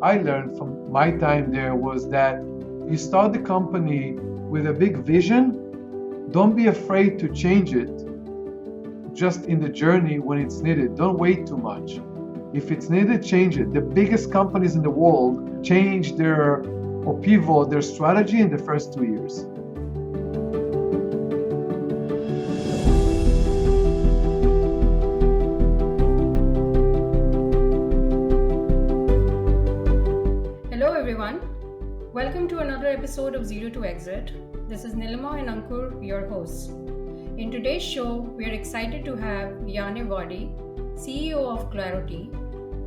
I learned from my time there was that you start the company with a big vision. Don't be afraid to change it just in the journey when it's needed. Don't wait too much. If it's needed, change it. The biggest companies in the world change their or pivot their strategy in the first 2 years. Hello everyone, welcome to another episode of ZeroToExit. This is Neelima and Ankur, your hosts. In today's show, we are excited to have Yaniv Vardi, CEO of Claroty,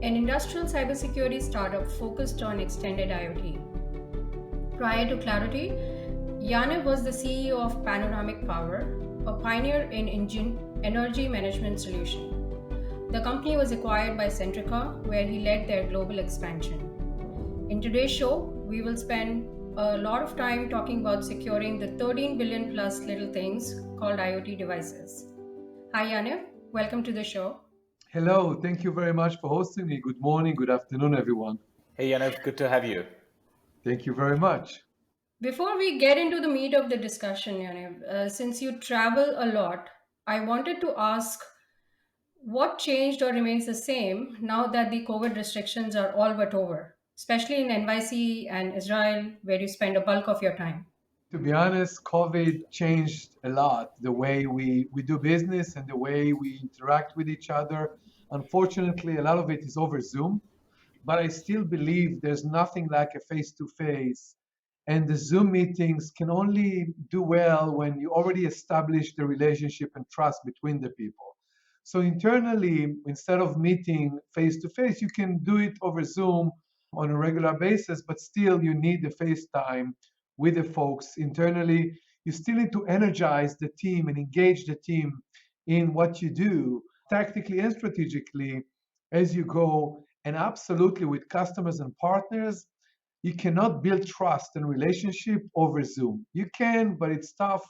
an industrial cybersecurity startup focused on extended IoT. Prior to Claroty, Yaniv was the CEO of Panoramic Power, a pioneer in energy management solution. The company was acquired by Centrica, where he led their global expansion. In today's show, we will spend a lot of time talking about securing the 13 billion plus little things called IoT devices. Hi Yaniv, welcome to the show. Hello, thank you very much for hosting me. Good morning, good afternoon, everyone. Hey Yaniv, good to have you. Thank you very much. Before we get into the meat of the discussion, Yaniv, since you travel a lot, I wanted to ask what changed or remains the same now that the COVID restrictions are all but over, especially in NYC and Israel, where you spend a bulk of your time. To be honest, COVID changed a lot the way we do business and the way we interact with each other. Unfortunately, a lot of it is over Zoom, but I still believe there's nothing like a face-to-face. And the Zoom meetings can only do well when you already establish the relationship and trust between the people. So internally, instead of meeting face-to-face, you can do it over Zoom on a regular basis, but still you need the FaceTime with the folks internally. You still need to energize the team and engage the team in what you do tactically and strategically as you go. And absolutely with customers and partners, you cannot build trust and relationship over Zoom. You can, but it's tough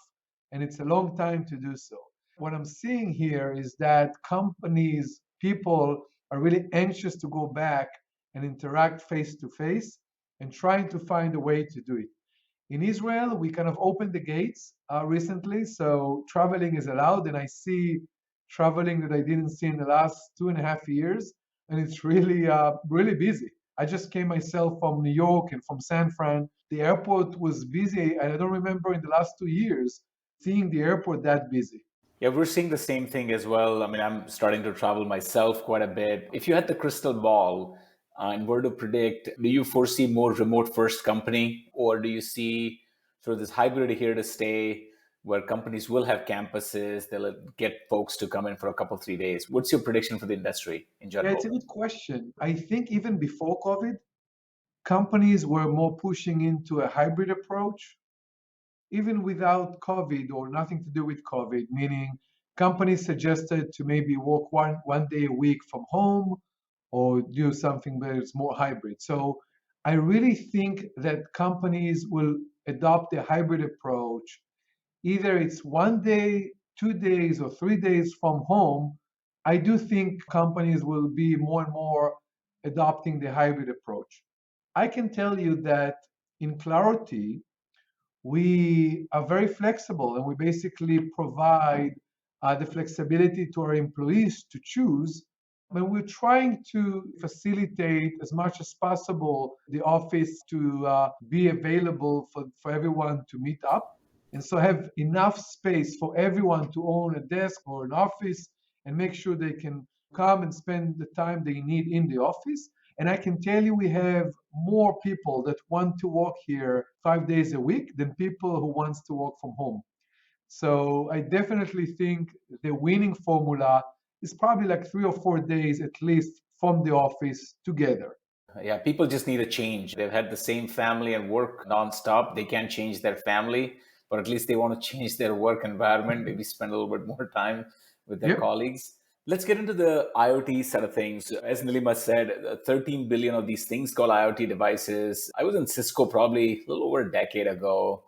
and it's a long time to do so. What I'm seeing here is that companies, people are really anxious to go back and interact face to face and trying to find a way to do it. In Israel, we kind of opened the gates recently, so traveling is allowed, and I see traveling that I didn't see in the last 2.5 years, and it's really busy. I just came myself from New York and from San Fran. The airport was busy, and I don't remember in the last 2 years seeing the airport that busy. Yeah, we're seeing the same thing as well. I mean, I'm starting to travel myself quite a bit. If you had the crystal ball and were to predict, do you foresee more remote first company, or do you see sort of this hybrid here to stay where companies will have campuses, they'll get folks to come in for a couple, 3 days? What's your prediction for the industry in Yeah, general? it's a good question. I think even before COVID, companies were more pushing into a hybrid approach, even without COVID or nothing to do with COVID, meaning companies suggested to maybe work one day a week from home or do something that is more hybrid. So I really think that companies will adopt a hybrid approach. Either it's one day, 2 days, or 3 days from home. I do think companies will be more and more adopting the hybrid approach. I can tell you that in Claroty, we are very flexible and we basically provide the flexibility to our employees to choose. But we're trying to facilitate as much as possible the office to be available for everyone to meet up. And so have enough space for everyone to own a desk or an office and make sure they can come and spend the time they need in the office. And I can tell you we have more people that want to work here 5 days a week than people who wants to work from home. So I definitely think the winning formula is probably like 3 or 4 days at least from the office together. Yeah, people just need a change. They've had the same family and work nonstop. They can't change their family, but at least they want to change their work environment, maybe spend a little bit more time with their colleagues. Let's get into the IoT side of things. As Neelima said, 13 billion of these things called IoT devices. I was in Cisco probably a little over a decade ago.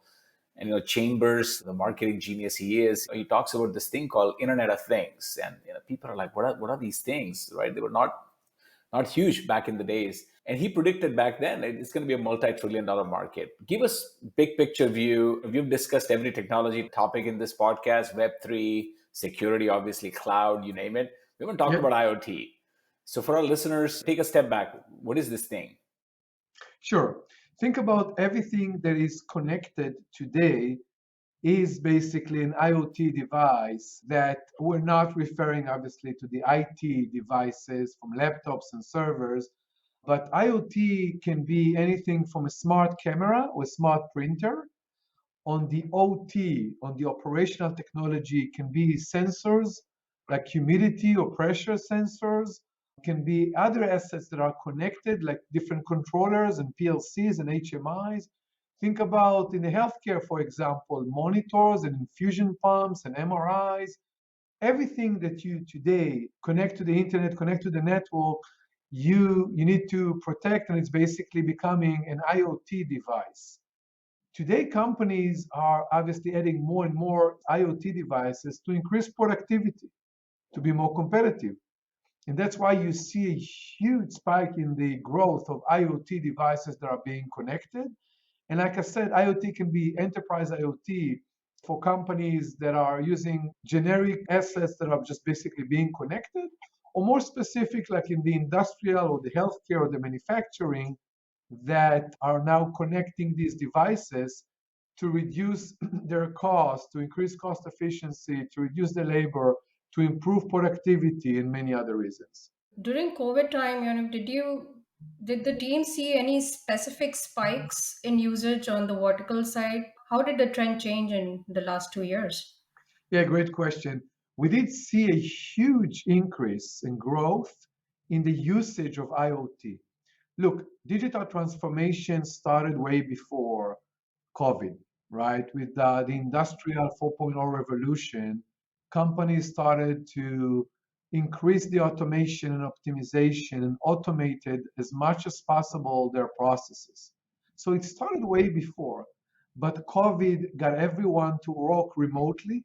And Chambers, the marketing genius he is, he talks about this thing called Internet of Things. And people are like, what are these things, right? They were not not huge back in the days. And he predicted back then it's going to be a multi-trillion-dollar market. Give us big picture view. We've discussed every technology topic in this podcast: Web3, security, obviously cloud, you name it. We haven't talked Yep. about IoT. So for our listeners, take a step back. What is this thing? Sure. Think about everything that is connected today is basically an IoT device that we're not referring obviously to the IT devices from laptops and servers, but IoT can be anything from a smart camera or a smart printer. On the OT, on the operational technology, can be sensors like humidity or pressure sensors, can be other assets that are connected, like different controllers and PLCs and HMIs. Think about in the healthcare, for example, monitors and infusion pumps and MRIs. Everything that you today connect to the internet, connect to the network, you need to protect, and it's basically becoming an IoT device. Today, companies are obviously adding more and more IoT devices to increase productivity, to be more competitive. And that's why you see a huge spike in the growth of IoT devices that are being connected. And like I said, IoT can be enterprise IoT for companies that are using generic assets that are just basically being connected, or more specific, like in the industrial or the healthcare or the manufacturing, that are now connecting these devices to reduce their cost, to increase cost efficiency, to reduce the labor, to improve productivity, and many other reasons. During COVID time, did the team see any specific spikes in usage on the vertical side? How did the trend change in the last 2 years? Yeah, great question. We did see a huge increase in growth in the usage of IoT. Look, digital transformation started way before COVID, right? With the industrial 4.0 revolution, companies started to increase the automation and optimization and automated as much as possible their processes. So it started way before, but COVID got everyone to work remotely.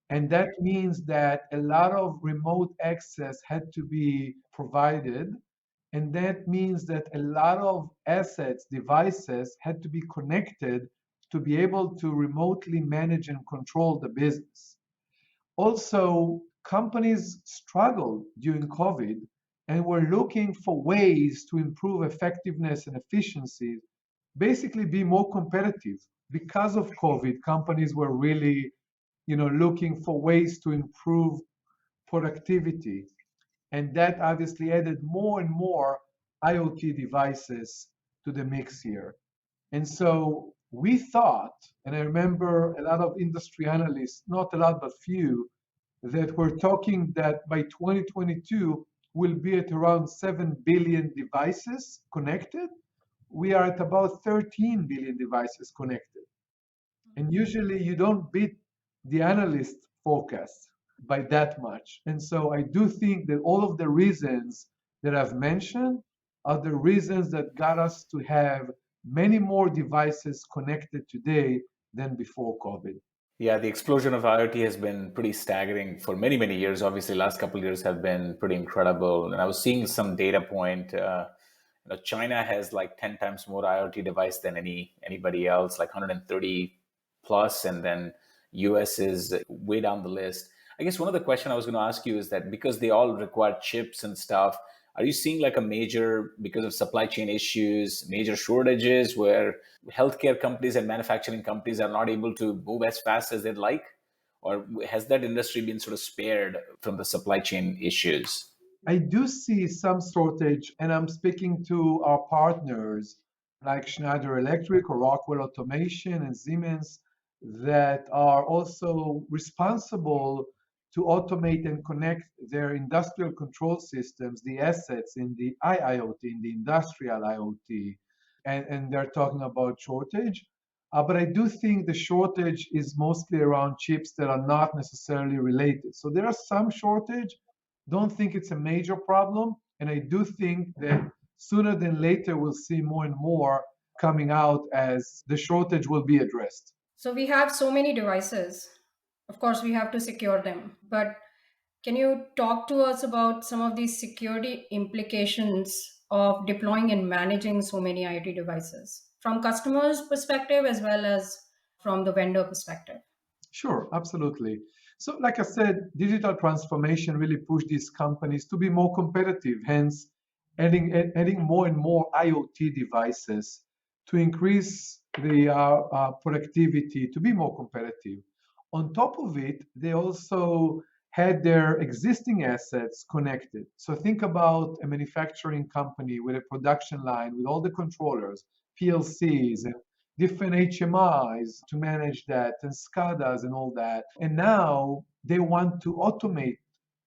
And that means that a lot of remote access had to be provided. And that means that a lot of assets, devices had to be connected to be able to remotely manage and control the business. Also, companies struggled during COVID and were looking for ways to improve effectiveness and efficiency, basically be more competitive. Because of COVID, companies were really, looking for ways to improve productivity. And that obviously added more and more IoT devices to the mix here. And so we thought, and I remember a lot of industry analysts, not a lot, but few, that were talking that by 2022, we'll be at around 7 billion devices connected. We are at about 13 billion devices connected. And usually you don't beat the analyst forecast by that much. And so I do think that all of the reasons that I've mentioned are the reasons that got us to have many more devices connected today than before COVID. Yeah, the explosion of IoT has been pretty staggering for many, many years. Obviously, last couple of years have been pretty incredible. And I was seeing some data point. China has like 10 times more IoT device than anybody else, like 130 plus, and then US is way down the list. I guess one of the question I was going to ask you is that because they all require chips and stuff, are you seeing like a major, because of supply chain issues, major shortages where healthcare companies and manufacturing companies are not able to move as fast as they'd like? Or has that industry been sort of spared from the supply chain issues? I do see some shortage, and I'm speaking to our partners like Schneider Electric or Rockwell Automation and Siemens that are also responsible to automate and connect their industrial control systems, the assets in the IIoT, in the industrial IoT, and they're talking about shortage. But I do think the shortage is mostly around chips that are not necessarily related. So there are some shortage. Don't think it's a major problem. And I do think that sooner than later, we'll see more and more coming out as the shortage will be addressed. So we have so many devices. Of course, we have to secure them. But Can you talk to us about some of these security implications of deploying and managing so many IoT devices from customers' perspective as well as from the vendor perspective? Sure, absolutely. So, like I said, digital transformation really pushed these companies to be more competitive, hence adding more and more IoT devices to increase the productivity, to be more competitive. On top of it, they also had their existing assets connected. So think about a manufacturing company with a production line with all the controllers, PLCs, and different HMIs to manage that, and SCADAs and all that. And now they want to automate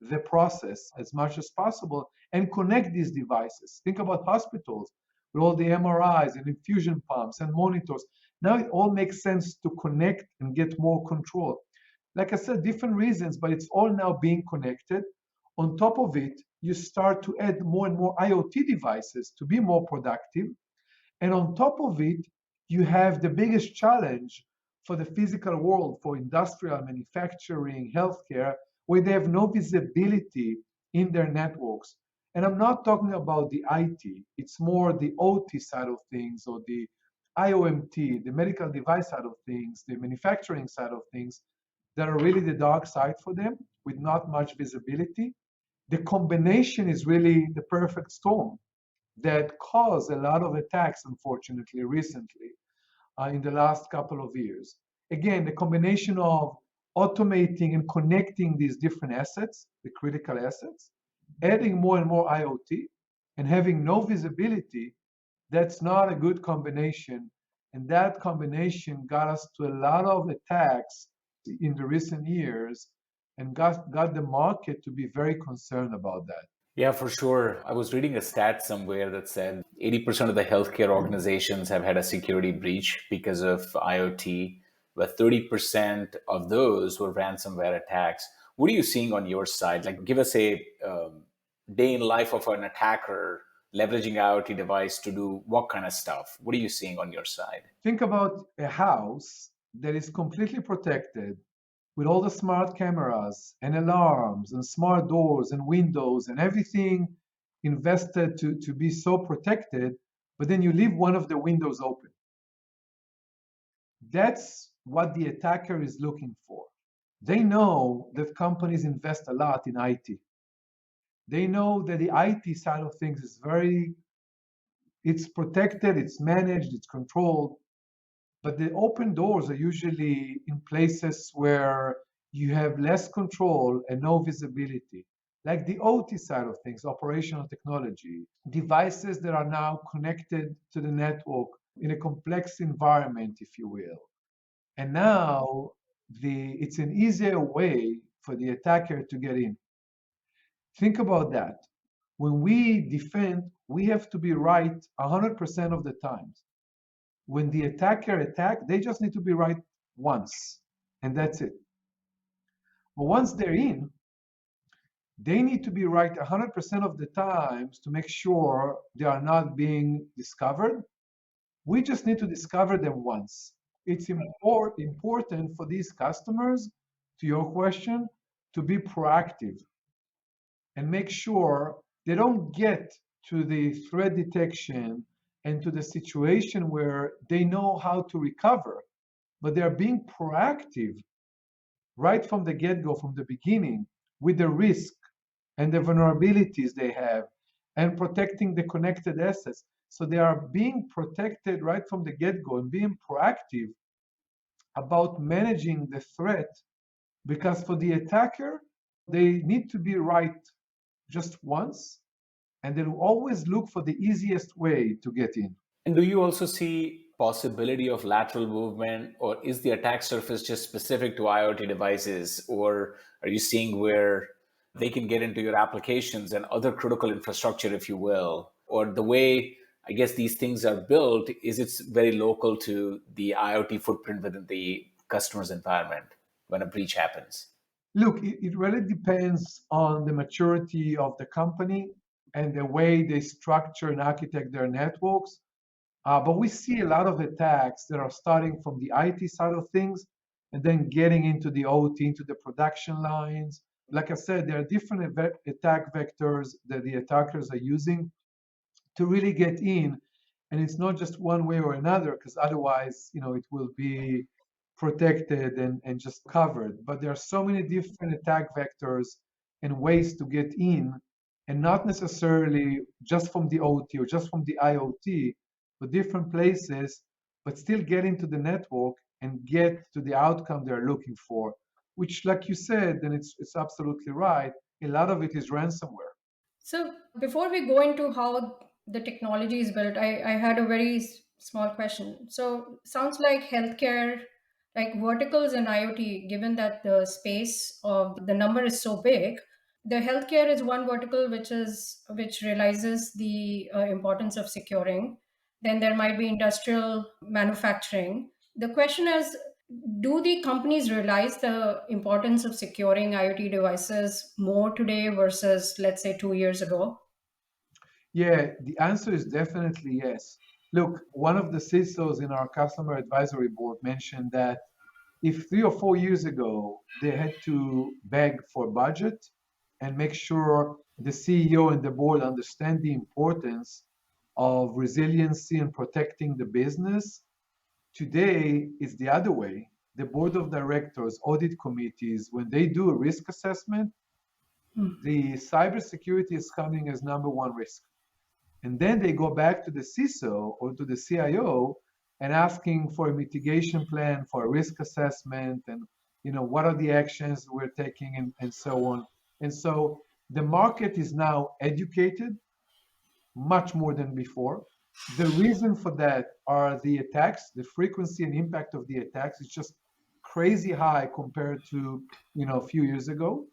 the process as much as possible and connect these devices. Think about hospitals with all the MRIs and infusion pumps and monitors. Now it all makes sense to connect and get more control. Like I said, different reasons, but it's all now being connected. On top of it, you start to add more and more IoT devices to be more productive. And on top of it, you have the biggest challenge for the physical world, for industrial manufacturing, healthcare, where they have no visibility in their networks. And I'm not talking about the IT, it's more the OT side of things, or the IOMT, the medical device side of things, the manufacturing side of things, that are really the dark side for them with not much visibility. The combination is really the perfect storm that caused a lot of attacks, unfortunately, recently, in the last couple of years. Again, the combination of automating and connecting these different assets, the critical assets, adding more and more IoT, and having no visibility, that's not a good combination. And that combination got us to a lot of attacks in the recent years and got the market to be very concerned about that. Yeah, for sure. I was reading a stat somewhere that said 80% of the healthcare organizations have had a security breach because of IoT, but 30% of those were ransomware attacks. What are you seeing on your side? Like, give us a day in life of an attacker leveraging IoT device to do what kind of stuff? What are you seeing on your side? Think about a house that is completely protected with all the smart cameras and alarms and smart doors and windows and everything invested to be so protected, but then you leave one of the windows open. That's what the attacker is looking for. They know that companies invest a lot in IT. They know that the IT side of things is it's protected, it's managed, it's controlled, but the open doors are usually in places where you have less control and no visibility. Like the OT side of things, operational technology, devices that are now connected to the network in a complex environment, if you will. And now it's an easier way for the attacker to get in. Think about that. When we defend, we have to be right 100% of the times. When the attacker attack, they just need to be right once, and that's it. But once they're in, they need to be right 100% of the times to make sure they are not being discovered. We just need to discover them once. It's important for these customers, to your question, to be proactive and make sure they don't get to the threat detection and to the situation where they know how to recover, but they're being proactive right from the get-go, from the beginning, with the risk and the vulnerabilities they have, and protecting the connected assets. So they are being protected right from the get-go and being proactive about managing the threat, because for the attacker, they need to be right just once, and they'll always look for the easiest way to get in. And do you also see possibility of lateral movement, or is the attack surface just specific to IoT devices, or are you seeing where they can get into your applications and other critical infrastructure, if you will? Or the way, I guess, these things are built, is it's very local to the IoT footprint within the customer's environment when a breach happens? Look, it really depends on the maturity of the company and the way they structure and architect their networks. But we see a lot of attacks that are starting from the IT side of things and then getting into the OT, into the production lines, like I said, there are different attack vectors that the attackers are using to really get in, and it's not just one way or another, because otherwise, it will be protected and just covered. But there are so many different attack vectors and ways to get in, and not necessarily just from the OT or just from the IoT, but different places, but still get into the network and get to the outcome they're looking for, which, like you said, and it's absolutely right, a lot of it is ransomware. So, before we go into how the technology is built, I had a very small question. So, sounds like healthcare, like verticals in IoT, given that the space of the number is so big, the healthcare is one vertical which realizes the importance of securing. Then there might be industrial manufacturing. The question is, do the companies realize the importance of securing IoT devices more today versus, let's say, 2 years ago? Yeah, the answer is definitely yes. Look, one of the CISOs in our customer advisory board mentioned that if 3 or 4 years ago they had to beg for budget and make sure the CEO and the board understand the importance of resiliency and protecting the business, today it's the other way. The board of directors, audit committees, when they do a risk assessment, the cybersecurity is coming as number one risk. And then they go back to the CISO or to the CIO and asking for a mitigation plan, for a risk assessment, and what are the actions we're taking, and so on. And so the market is now educated much more than before. The reason for that are the attacks. The frequency and impact of the attacks is just crazy high compared to a few years ago.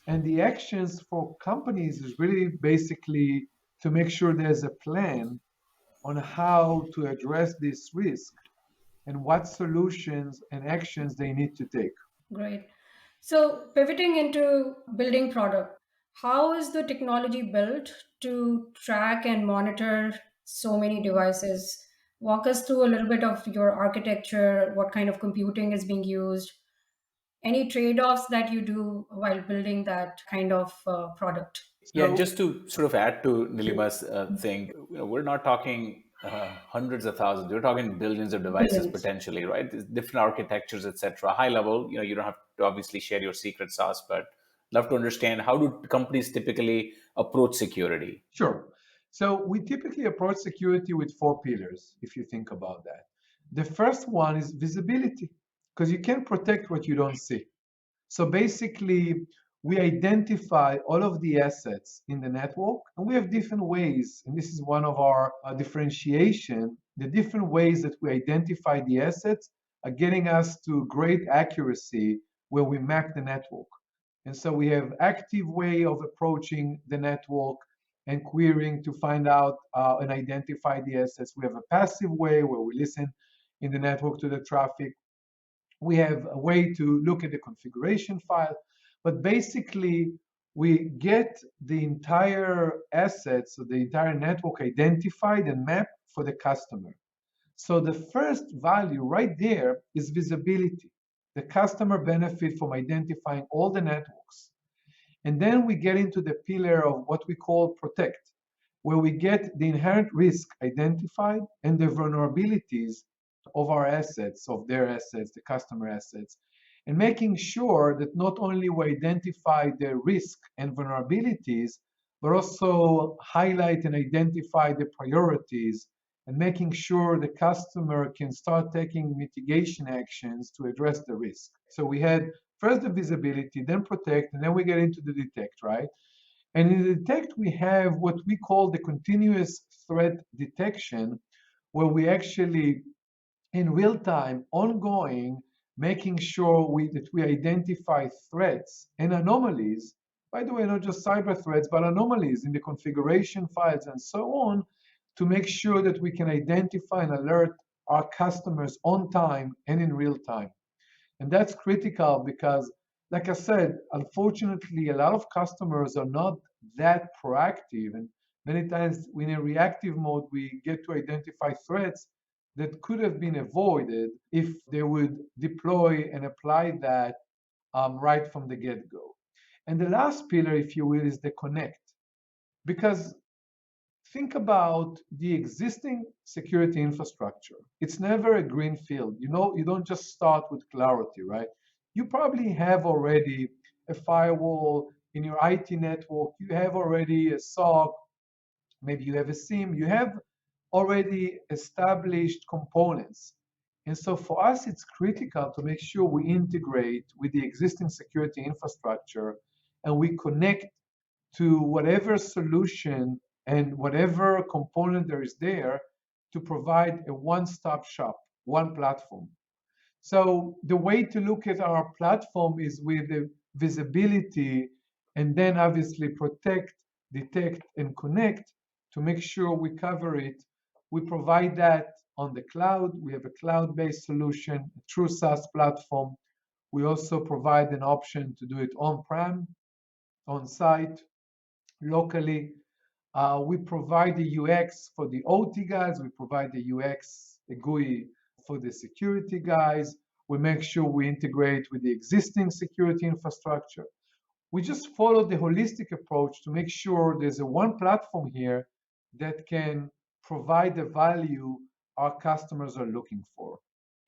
And the actions for companies is really basically to make sure there's a plan on how to address this risk and what solutions and actions they need to take. Great. So, pivoting into building product, how is the technology built to track and monitor so many devices? Walk us through a little bit of your architecture, what kind of computing is being used, any trade offs that you do while building that kind of product. Yeah, and So, just to sort of add to Nilima's thing, we're not talking hundreds of thousands. We're talking billions of devices Billions. potentially, right? There's different architectures, etc. High level, you don't have to obviously share your secret sauce, but love to understand how do companies typically approach security? sure. So we typically approach security with four pillars, if you think about that. The first one is visibility, because you can't protect what you don't see. So basically, we identify all of the assets in the network, and we have different ways, and this is one of our differentiation. The different ways that we identify the assets are getting us to great accuracy where we map the network. And so we have active way of approaching the network and querying to find out and identify the assets. We have a passive way where we listen in the network to the traffic. We have a way to look at the configuration file, but basically we get the entire assets, so the entire network identified and mapped for the customer. So the first value right there is visibility. The customer benefit from identifying all the networks. And then we get into the pillar of what we call protect, where we get the inherent risk identified and the vulnerabilities of our assets, of their assets, the customer assets, and making sure that not only we identify the risk and vulnerabilities, but also highlight and identify the priorities and making sure the customer can start taking mitigation actions to address the risk. So we had first the visibility, then protect, and then we get into the detect, right? And in the detect, we have what we call the continuous threat detection, where we actually in real time, ongoing, making sure that we identify threats and anomalies. By the way, not just cyber threats, but anomalies in the configuration files and so on, to make sure that we can identify and alert our customers on time and in real time. And that's critical because, like I said, unfortunately, a lot of customers are not that proactive. And many times, in a reactive mode, we get to identify threats that could have been avoided if they would deploy and apply that right from the get go. And the last pillar, if you will, is the connect. Because think about the existing security infrastructure. It's never a green field. You don't just start with Claroty, right? You probably have already a firewall in your IT network. You have already a SOC. Maybe you have a SIEM. You have already established components. And so for us, it's critical to make sure we integrate with the existing security infrastructure and we connect to whatever solution and whatever component there is there to provide a one-stop shop, one platform. So the way to look at our platform is with the visibility and then obviously protect, detect, and connect to make sure we cover it. We provide that on the cloud. We have a cloud-based solution, a true SaaS platform. We also provide an option to do it on-prem, on-site, locally. We provide the UX for the OT guys. We provide the UX, the GUI for the security guys. We make sure we integrate with the existing security infrastructure. We just follow the holistic approach to make sure there's a one platform here that can provide the value our customers are looking for.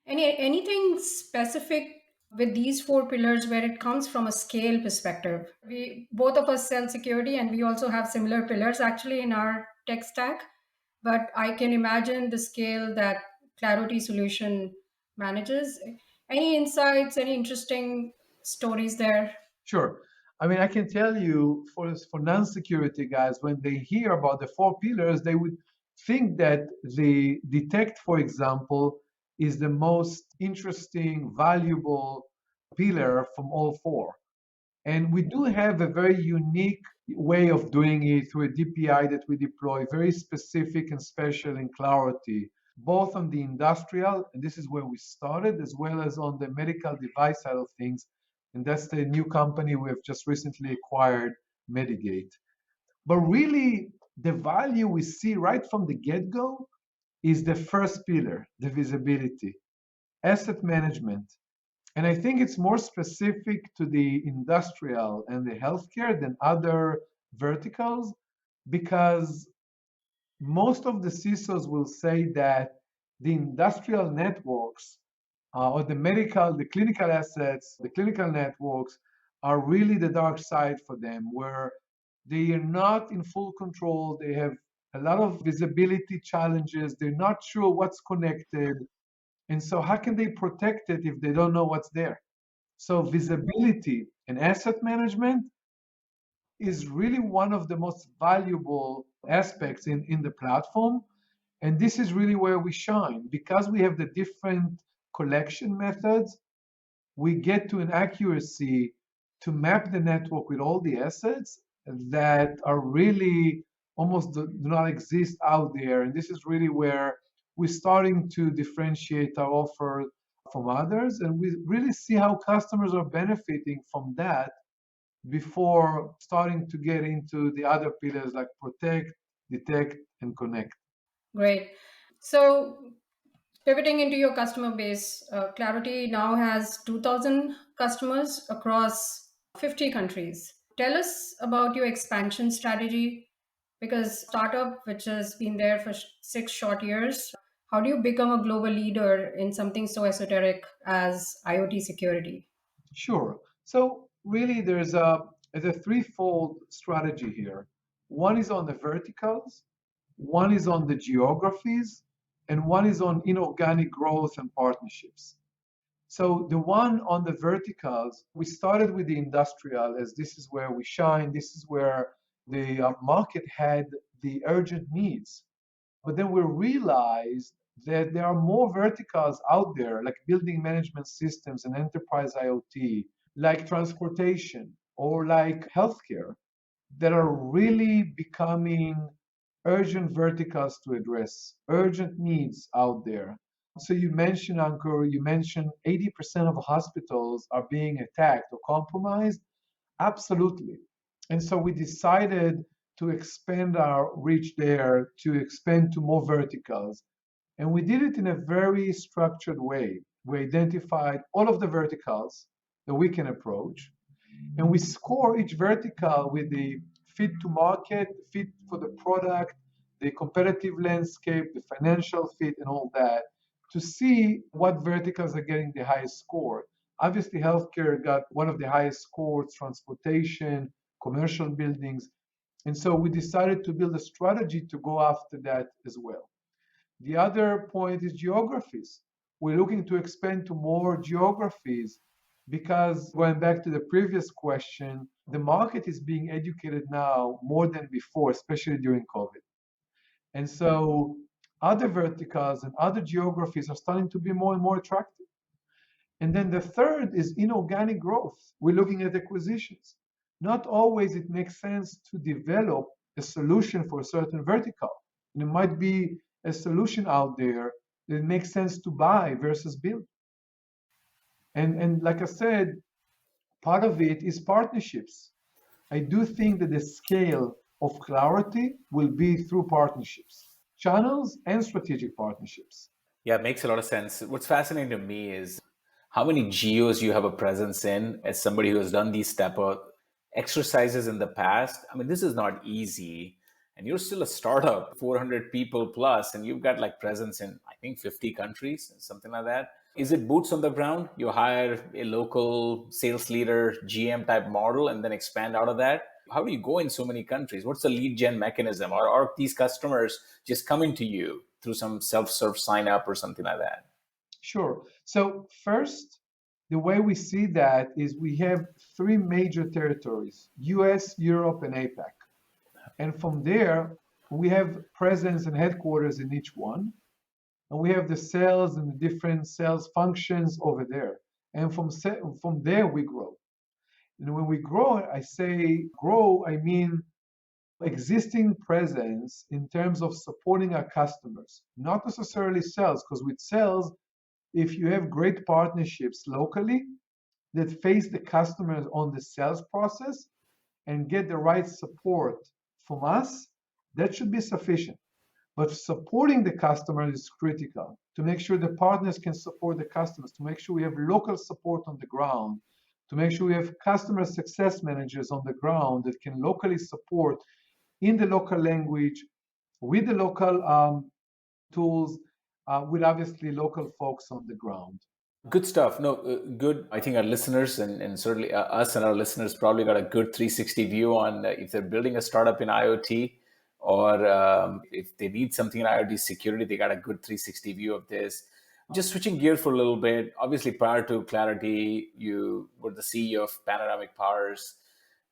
Anything specific with these four pillars where it comes from a scale perspective? We both of us sell security and we also have similar pillars actually in our tech stack, but I can imagine the scale that Claroty solution manages. Any insights, any interesting stories there? Sure. I mean, I can tell you for non-security guys, when they hear about the four pillars, they would think that the detect, for example, is the most interesting, valuable pillar from all four. And we do have a very unique way of doing it through a DPI that we deploy, very specific and special in Clarity, both on the industrial, and this is where we started, as well as on the medical device side of things. And that's the new company we have just recently acquired, Mitigate. But really, the value we see right from the get-go is the first pillar, the visibility, asset management. And I think it's more specific to the industrial and the healthcare than other verticals because most of the CISOs will say that the industrial networks or the clinical assets, the clinical networks are really the dark side for them, where they are not in full control. They have a lot of visibility challenges. They're not sure what's connected. And so how can they protect it if they don't know what's there? So visibility and asset management is really one of the most valuable aspects in the platform. And this is really where we shine. Because we have the different collection methods, we get to an accuracy to map the network with all the assets that are really almost do not exist out there. And this is really where we're starting to differentiate our offer from others. And we really see how customers are benefiting from that before starting to get into the other pillars like protect, detect, and connect. Great. So pivoting into your customer base, Claroty now has 2,000 customers across 50 countries. Tell us about your expansion strategy because startup, which has been there for 6 short years, how do you become a global leader in something so esoteric as IoT security? Sure. So really there's a threefold strategy here. One is on the verticals, one is on the geographies, and one is on inorganic growth and partnerships. So the one on the verticals, we started with the industrial as this is where we shine. This is where the market had the urgent needs. But then we realized that there are more verticals out there, like building management systems and enterprise IoT, like transportation or like healthcare, that are really becoming urgent verticals to address, urgent needs out there. So you mentioned, Ankur, you mentioned 80% of hospitals are being attacked or compromised. Absolutely. And so we decided to expand our reach there, to expand to more verticals. And we did it in a very structured way. We identified all of the verticals that we can approach. And we score each vertical with the fit to market, fit for the product, the competitive landscape, the financial fit, and all that to see what verticals are getting the highest score. Obviously, healthcare got one of the highest scores, transportation, commercial buildings. And so we decided to build a strategy to go after that as well. The other point is geographies. We're looking to expand to more geographies because, going back to the previous question, the market is being educated now more than before, especially during COVID. And so other verticals and other geographies are starting to be more and more attractive. And then the third is inorganic growth. We're looking at acquisitions. Not always it makes sense to develop a solution for a certain vertical. And it might be a solution out there that makes sense to buy versus build. And like I said, part of it is partnerships. I do think that the scale of Claroty will be through partnerships, channels and strategic partnerships. Yeah, it makes a lot of sense. What's fascinating to me is how many geos you have a presence in as somebody who has done these type of exercises in the past. I mean, this is not easy. And you're still a startup, 400 people plus, and you've got like presence in, I think, 50 countries, something like that. Is it boots on the ground? You hire a local sales leader, GM type model, and then expand out of that? How do you go in so many countries? What's the lead gen mechanism? Or are these customers just coming to you through some self-serve sign up or something like that? Sure. So first, the way we see that is we have three major territories, US, Europe, and APAC. And from there, we have presence and headquarters in each one. And we have the sales and the different sales functions over there. And from there, we grow. And when we grow, I say grow, I mean existing presence in terms of supporting our customers, not necessarily sales, because with sales, if you have great partnerships locally that face the customers on the sales process and get the right support from us, that should be sufficient. But supporting the customer is critical to make sure the partners can support the customers, to make sure we have local support on the ground, to make sure we have customer success managers on the ground that can locally support in the local language, with the local tools, with obviously local folks on the ground. Good stuff. No, good. I think our listeners and certainly us and our listeners probably got a good 360 view on if they're building a startup in IoT or if they need something in IoT security, they got a good 360 view of this. Just switching gears for a little bit. Obviously, prior to Claroty, you were the CEO of Panoramic Powers,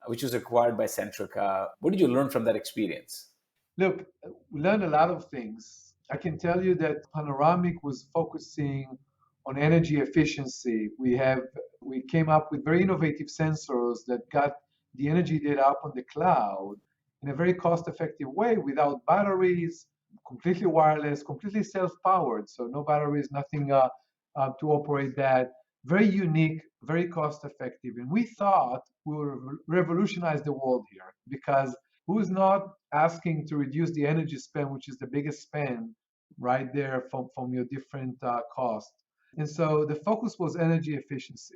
which was acquired by Centrica. What did you learn from that experience? Look, we learned a lot of things. I can tell you that Panoramic was focusing on energy efficiency. We came up with very innovative sensors that got the energy data up on the cloud in a very cost-effective way without batteries, completely wireless, completely self-powered. So no batteries, nothing to operate that. Very unique, very cost-effective. And we thought we would revolutionize the world here because who's not asking to reduce the energy spend, which is the biggest spend right there from your different costs. And so the focus was energy efficiency.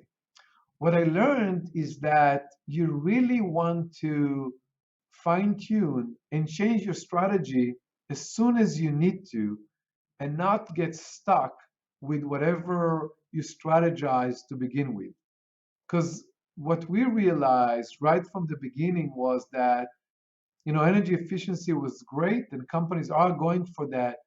What I learned is that you really want to fine tune and change your strategy as soon as you need to and not get stuck with whatever you strategize to begin with. Because what we realized right from the beginning was that energy efficiency was great and companies are going for that,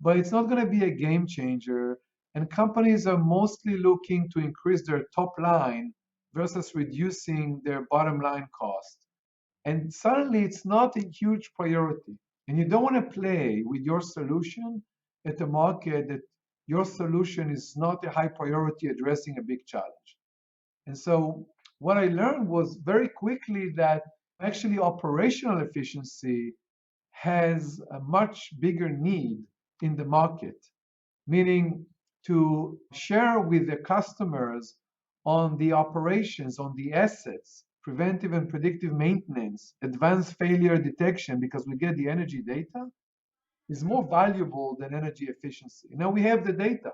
but it's not going to be a game changer. And companies are mostly looking to increase their top line versus reducing their bottom line cost. And suddenly it's not a huge priority. And you don't want to play with your solution at a market that your solution is not a high priority addressing a big challenge. And so what I learned was very quickly that actually operational efficiency has a much bigger need in the market, meaning to share with the customers on the operations, on the assets, preventive and predictive maintenance, advanced failure detection, because we get the energy data, is more valuable than energy efficiency. Now we have the data.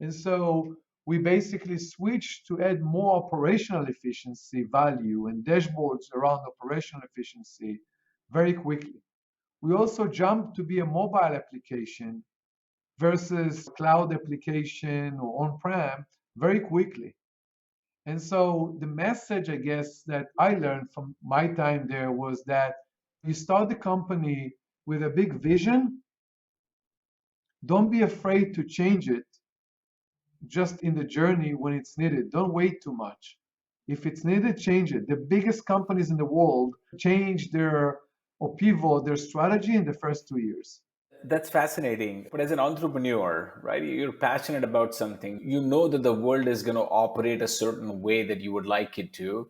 And so we basically switched to add more operational efficiency value and dashboards around operational efficiency very quickly. We also jumped to be a mobile application versus cloud application or on-prem very quickly. And so the message, I guess, that I learned from my time there was that you start the company with a big vision. Don't be afraid to change it just in the journey when it's needed. Don't wait too much. If it's needed, change it. The biggest companies in the world change their or pivot their strategy in the first 2 years. That's fascinating. But as an entrepreneur, right, you're passionate about something. You know that the world is going to operate a certain way that you would like it to,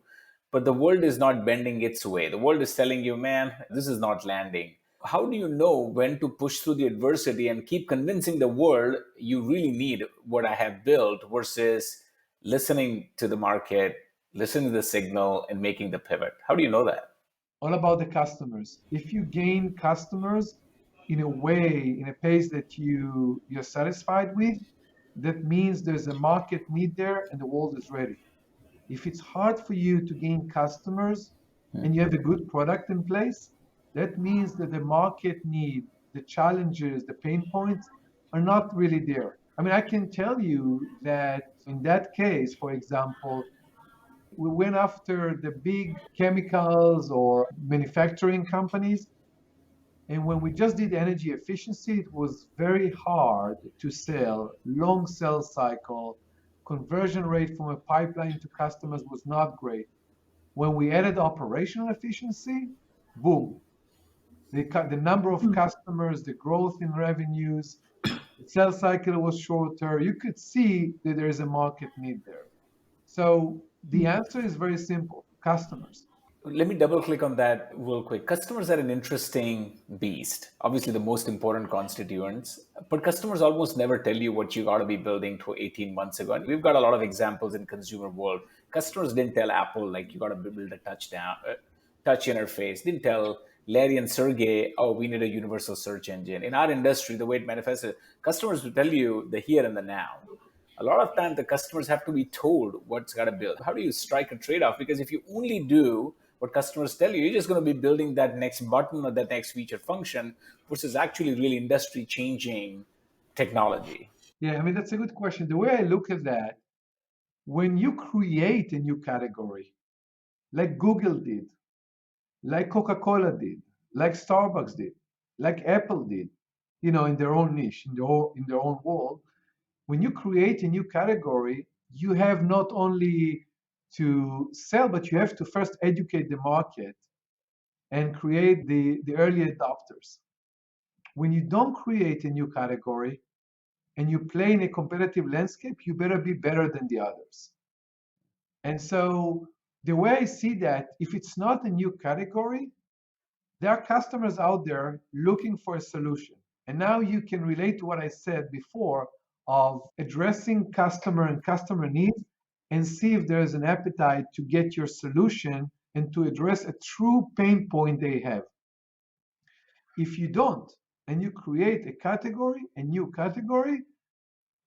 but the world is not bending its way. The world is telling you, man, this is not landing. How do you know when to push through the adversity and keep convincing the world you really need what I have built versus listening to the market, listening to the signal, and making the pivot? How do you know that? All about the customers. If you gain customers in a way, in a pace that you're satisfied with, that means there's a market need there and the world is ready. If it's hard for you to gain customers and you have a good product in place, that means that the market need, the challenges, the pain points are not really there. I mean, I can tell you that in that case, for example, we went after the big chemicals or manufacturing companies. And when we just did energy efficiency, it was very hard to sell, long sales cycle, conversion rate from a pipeline to customers was not great. When we added operational efficiency, boom, the number of customers, the growth in revenues, the sales cycle was shorter. You could see that there is a market need there. So the answer is very simple: customers. Let me double click on that real quick. Customers are an interesting beast, obviously the most important constituents, but customers almost never tell you what you got to be building to 18 months ago. And we've got a lot of examples in consumer world. Customers didn't tell Apple, like, you got to build a touch interface. Didn't tell Larry and Sergey, oh, we need a universal search engine. In our industry, the way it manifests, customers will tell you the here and the now. A lot of time the customers have to be told what's got to build. How do you strike a trade-off? Because if you only do what customers tell you, you're just going to be building that next button or that next feature function versus actually really industry changing technology. Yeah, I mean, that's a good question. The way I look at that, when you create a new category, like Google did, like Coca-Cola did, like Starbucks did, like Apple did, in their own niche, in their own world, when you create a new category, you have not only to sell, but you have to first educate the market and create the early adopters. When you don't create a new category and you play in a competitive landscape, you better be better than the others. And so the way I see that, if it's not a new category, there are customers out there looking for a solution. And now you can relate to what I said before of addressing customer and customer needs and see if there's an appetite to get your solution and to address a true pain point they have. If you don't, and you create a new category,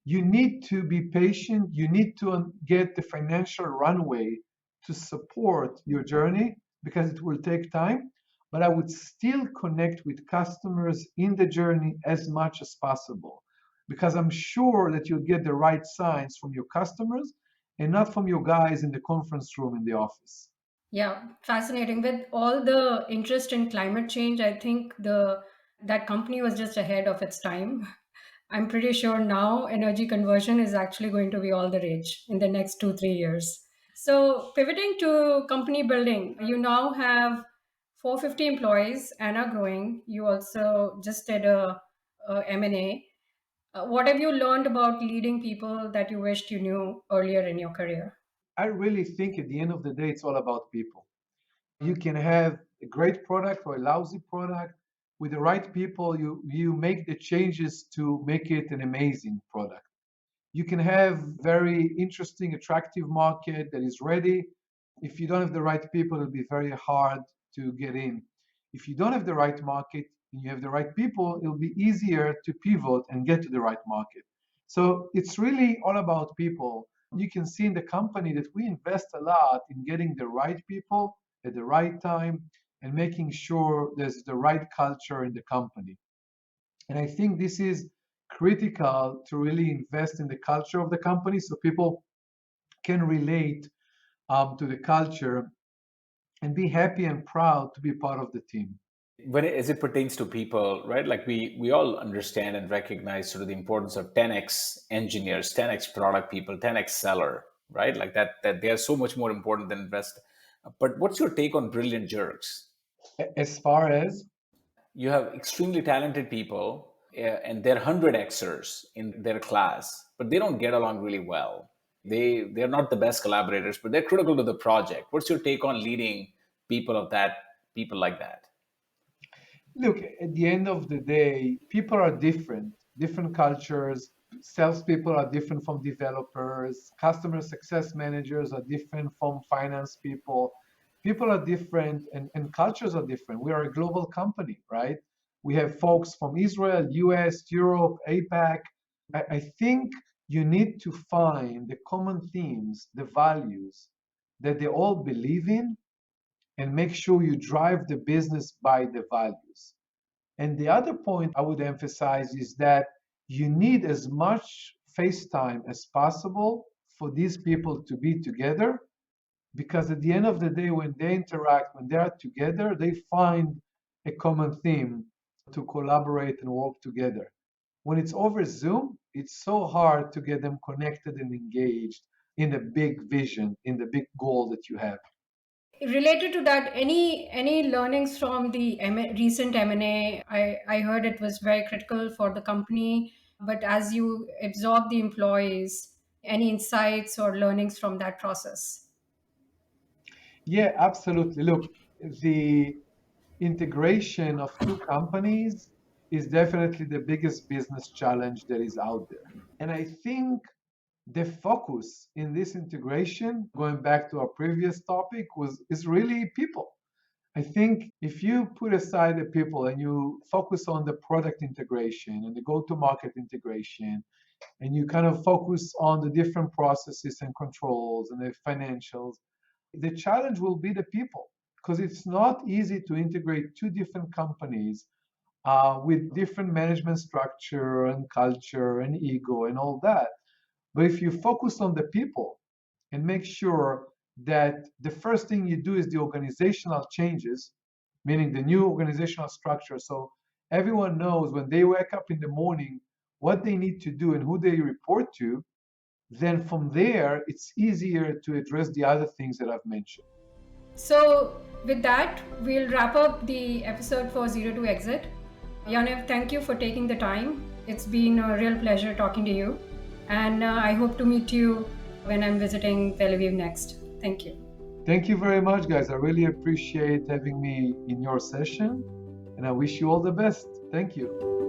you need to be patient. You need to get the financial runway to support your journey because it will take time. But I would still connect with customers in the journey as much as possible because I'm sure that you'll get the right signs from your customers and not from your guys in the conference room in the office. Yeah, fascinating. With all the interest in climate change, I think that company was just ahead of its time. I'm pretty sure now energy conversion is actually going to be all the rage in the next 2-3 years. So pivoting to company building, you now have 450 employees and are growing. You also just did a M&A. What have you learned about leading people that you wished you knew earlier in your career? I really think at the end of the day, it's all about people. You can have a great product or a lousy product. With the right people, you make the changes to make it an amazing product. You can have very interesting, attractive market that is ready. If you don't have the right people, it'll be very hard to get in. If you don't have the right market and you have the right people, it'll be easier to pivot and get to the right market. So it's really all about people. You can see in the company that we invest a lot in getting the right people at the right time and making sure there's the right culture in the company. And I think this is critical to really invest in the culture of the company so people can relate to the culture and be happy and proud to be part of the team. As it pertains to people, right? Like we all understand and recognize sort of the importance of 10x engineers, 10x product people, 10x seller, right? Like that they are so much more important than rest. But what's your take on brilliant jerks? As far as You have extremely talented people, and they're 100xers in their class, but they don't get along really well. They're not the best collaborators, but they're critical to the project. What's your take on leading people like that? look, at the end of the day, people are different, different cultures. Salespeople are different from developers. Customer success managers are different from finance people. People are different and cultures are different. We are a global company, right? We have folks from Israel, US, Europe, APAC. I think you need to find the common themes, the values that they all believe in, and make sure you drive the business by the values. And the other point I would emphasize is that you need as much face time as possible for these people to be together, because at the end of the day, when they interact, when they are together, they find a common theme to collaborate and work together. When it's over Zoom, it's so hard to get them connected and engaged in the big vision, in the big goal that you have. Related to that, any learnings from the recent M&A? I heard it was very critical for the company, but as you absorb the employees, any insights or learnings from that process? Yeah, absolutely. Look, the integration of two companies is definitely the biggest business challenge that is out there. And I think the focus in this integration, going back to our previous topic, is really people. I think if you put aside the people and you focus on the product integration and the go-to-market integration, and you kind of focus on the different processes and controls and the financials, the challenge will be the people, because it's not easy to integrate two different companies with different management structure and culture and ego and all that. But if you focus on the people and make sure that the first thing you do is the organizational changes, meaning the new organizational structure, so everyone knows when they wake up in the morning what they need to do and who they report to, then from there it's easier to address the other things that I've mentioned. So, with that, we'll wrap up the episode for ZeroToExit. Yaniv, thank you for taking the time. It's been a real pleasure talking to you. And I hope to meet you when I'm visiting Tel Aviv next. Thank you. Thank you very much, guys. I really appreciate having me in your session, and I wish you all the best. Thank you.